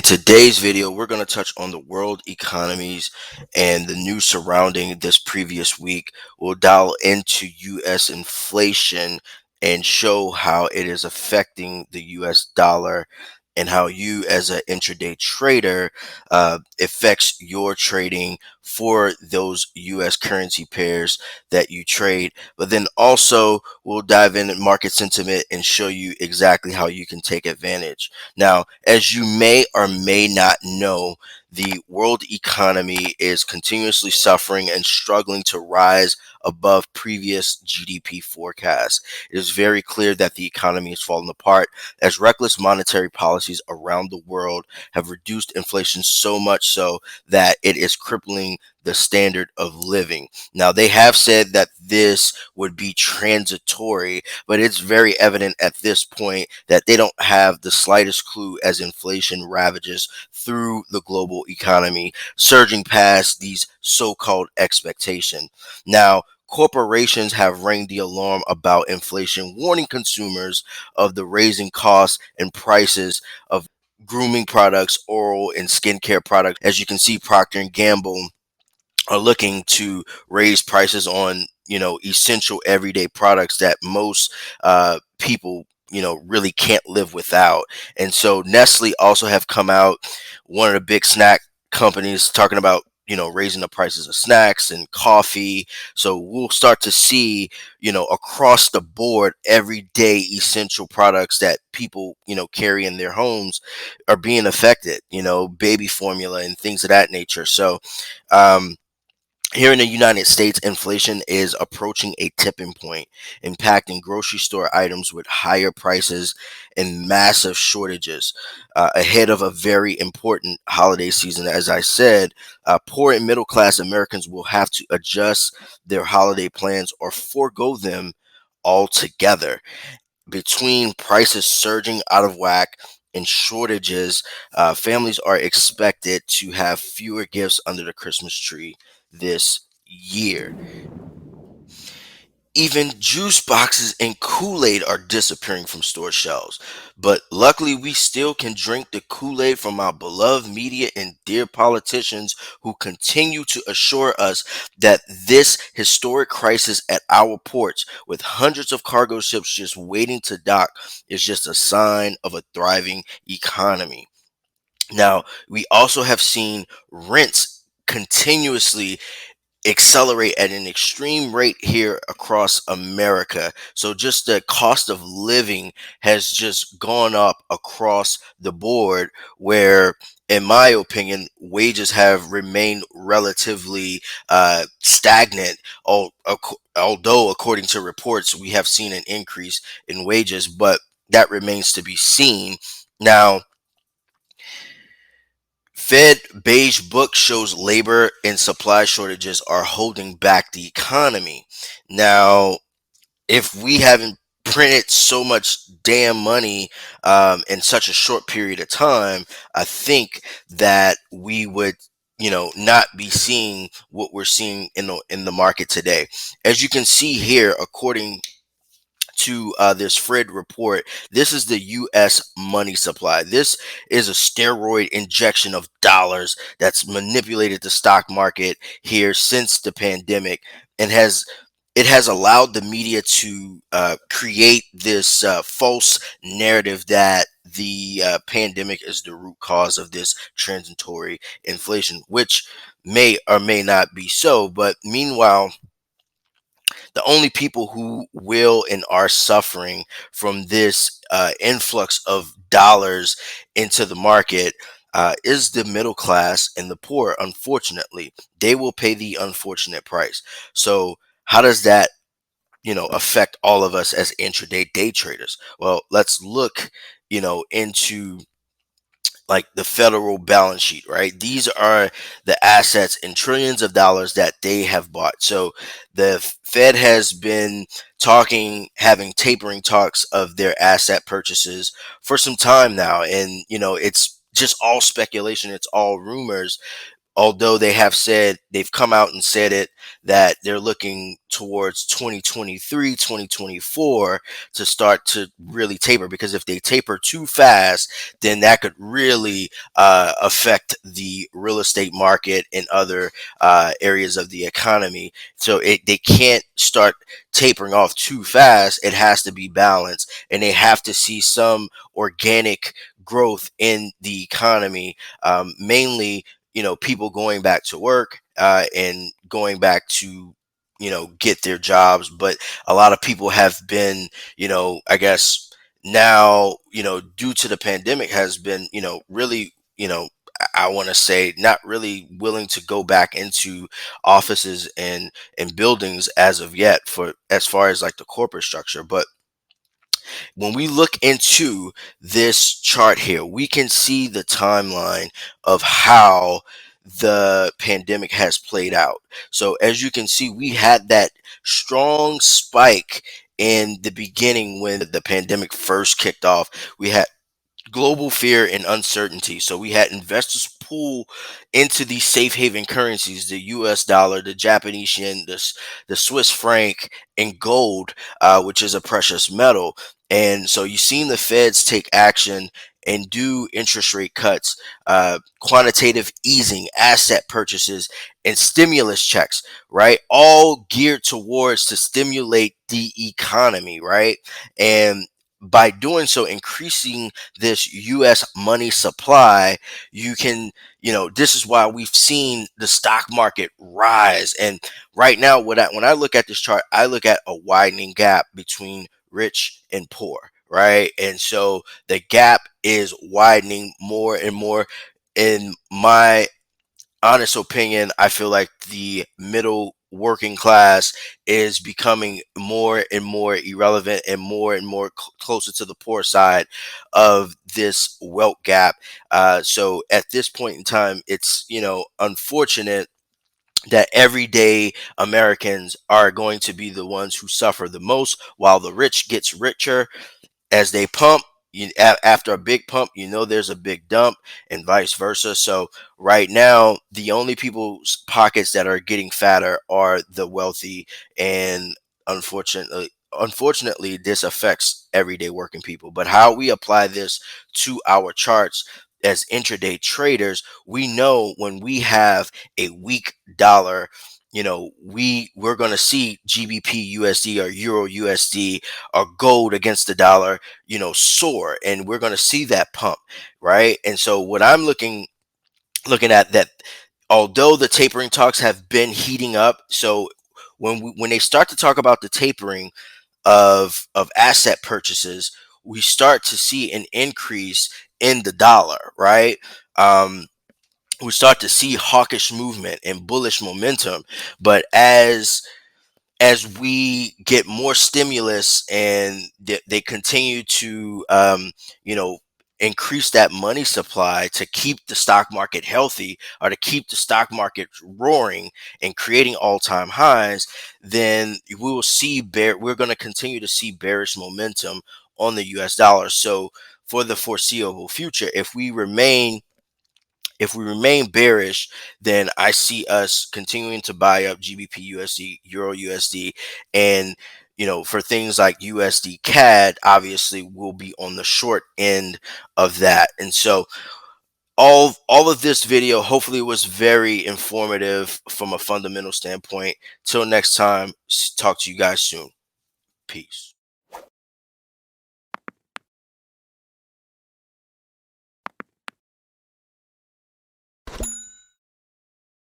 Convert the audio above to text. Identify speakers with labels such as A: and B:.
A: today's video, we're going to touch on the world economies and the news surrounding this previous week. We'll dial into U.S. inflation and show how it is affecting the U.S. dollar and how you, as an intraday trader, affects your trading for those U.S. currency pairs that you trade. But then also, we'll dive in at market sentiment and show you exactly how you can take advantage. Now, as you may or may not know, the world economy is continuously suffering and struggling to rise above previous GDP forecasts. It is very clear that the economy is falling apart as reckless monetary policies around the world have reduced inflation so much so that it is crippling the standard of living. Now, they have said that this would be transitory, but it's very evident at this point that they don't have the slightest clue as inflation ravages through the global economy, surging past these so-called expectations. Now, corporations have rang the alarm about inflation, warning consumers of the raising costs and prices of grooming products, oral and skincare products. As you can see, Procter and Gamble are looking to raise prices on essential everyday products that most people really can't live without. And so Nestle also have come out, one of the big snack companies, talking about raising the prices of snacks and coffee. So we'll start to see across the board everyday essential products that people carry in their homes are being affected, baby formula and things of that nature. So um here in the United States, inflation is approaching a tipping point, impacting grocery store items with higher prices and massive shortages ahead of a very important holiday season. As I said, poor and middle class Americans will have to adjust their holiday plans or forego them altogether. Between prices surging out of whack and shortages, families are expected to have fewer gifts under the Christmas tree this year. Even juice boxes and Kool-Aid are disappearing from store shelves. But luckily, we still can drink the Kool-Aid from our beloved media and dear politicians who continue to assure us that this historic crisis at our ports, with hundreds of cargo ships just waiting to dock, is just a sign of a thriving economy. Now, we also have seen rents continuously accelerate at an extreme rate here across America. So just the cost of living has just gone up across the board, where in my opinion, wages have remained relatively stagnant. Although, according to reports, we have seen an increase in wages, but that remains to be seen. Now, Fed beige book shows labor and supply shortages are holding back the economy. Now, if we haven't printed so much damn money in such a short period of time, I think that we would, not be seeing what we're seeing in the market today. As you can see here, according to this Fred report, this is the U.S. money supply. This is a steroid injection of dollars that's manipulated the stock market here since the pandemic, and has allowed the media to create this false narrative that the pandemic is the root cause of this transitory inflation, which may or may not be so. But meanwhile, the only people who will and are suffering from this influx of dollars into the market is the middle class and the poor. Unfortunately, they will pay the unfortunate price. So how does that affect all of us as intraday day traders? Well, let's look into like the federal balance sheet, right? These are the assets in trillions of dollars that they have bought. So the Fed has been having tapering talks of their asset purchases for some time now. And, it's just all speculation, it's all rumors. although they've come out and said it, that they're looking towards 2023, 2024 to start to really taper, because if they taper too fast, then that could really affect the real estate market and other areas of the economy. So they can't start tapering off too fast. It has to be balanced, and they have to see some organic growth in the economy, mainly, people going back to work, and going back to, get their jobs. But a lot of people have been, I guess now, due to the pandemic, has been, really, I want to say, not really willing to go back into offices and buildings as of yet, for as far as like the corporate structure. But when we look into this chart here, we can see the timeline of how the pandemic has played out. So as you can see, we had that strong spike in the beginning when the pandemic first kicked off. We had global fear and uncertainty. So we had investors pull into these safe haven currencies: the US dollar, the Japanese yen, the Swiss franc, and gold, which is a precious metal. And so you've seen the feds take action and do interest rate cuts, quantitative easing, asset purchases, and stimulus checks, right? All geared towards to stimulate the economy, right? And by doing so, increasing this US money supply, you can, this is why we've seen the stock market rise. And right now, when I look at this chart, I look at a widening gap between rich and poor, right? And so the gap is widening more and more. In my honest opinion, I feel like the middle working class is becoming more and more irrelevant, and more closer to the poor side of this wealth gap. So at this point in time, it's, unfortunate that everyday Americans are going to be the ones who suffer the most, while the rich gets richer as they pump. After a big pump, there's a big dump, and vice versa. So right now, the only people's pockets that are getting fatter are the wealthy. And unfortunately, this affects everyday working people. But how we apply this to our charts as intraday traders, we know when we have a weak dollar, we're going to see GBP USD or Euro USD or gold against the dollar, soar, and we're going to see that pump, right? And so what I'm looking at, that although the tapering talks have been heating up, so when they start to talk about the tapering of asset purchases, we start to see an increase in the dollar, right? We start to see hawkish movement and bullish momentum. But as we get more stimulus, and they continue to, you know increase that money supply to keep the stock market healthy, or to keep the stock market roaring and creating all-time highs, then we're going to continue to see bearish momentum on the US dollar. So for the foreseeable future, if we remain bearish, then I see us continuing to buy up GBP USD, Euro USD, and for things like USD CAD, obviously we'll be on the short end of that. And so all of this video hopefully was very informative from a fundamental standpoint. Till next time, talk to you guys soon. Peace.